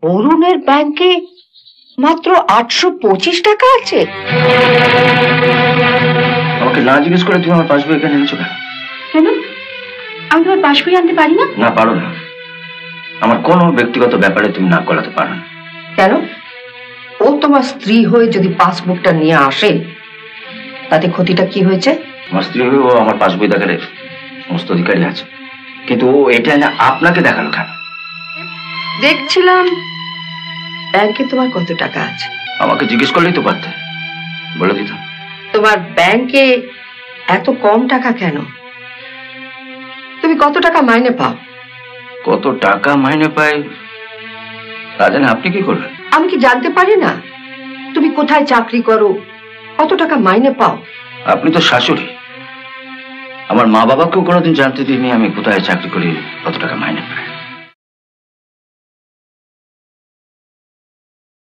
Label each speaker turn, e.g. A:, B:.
A: অরুণের ব্যাংকে মাত্র 825 টাকা আছে।
B: আমাকে না জিজ্ঞেস করে তুমি আমার পাসবই এখানে এনেছো কেন?
C: কেন? আমি তোমার পাসবই আনতে পারি না?
B: না, পারো না। আমার কোনো ব্যক্তিগত ব্যাপারে তুমি নাক গলাতে পারো না।
A: কেন? ও তোমার স্ত্রী হয়ে যদি পাসবুকটা নিয়ে আসে তাতে ক্ষতিটা কি হয়েছে?
B: আমার স্ত্রী হয়ে ও আমার পাসবই দেখার সমস্ত অধিকারী আছে, কিন্তু ও এটা না আপনাকে দেখালো কেন?
A: দেখছিলাম ব্যাংকে তোমার কত টাকা আছে।
B: আমাকে জিজ্ঞেস করলেই তো পারতে, বলে দিতাম।
A: তোমার ব্যাংকে এত কম টাকা কেন? তুমি কত টাকা মাইনে পাও?
B: কত টাকা মাইনে পাই তা জানে আপনি কি করবেন?
A: আমি কি জানতে পারি না তুমি কোথায় চাকরি করো, কত টাকা মাইনে পাও?
B: আপনি তো শাশুড়ি। আমার মা বাবাকেও কোনোদিন জানতে দিইনি আমি কোথায় চাকরি করি, কত টাকা মাইনে পাই।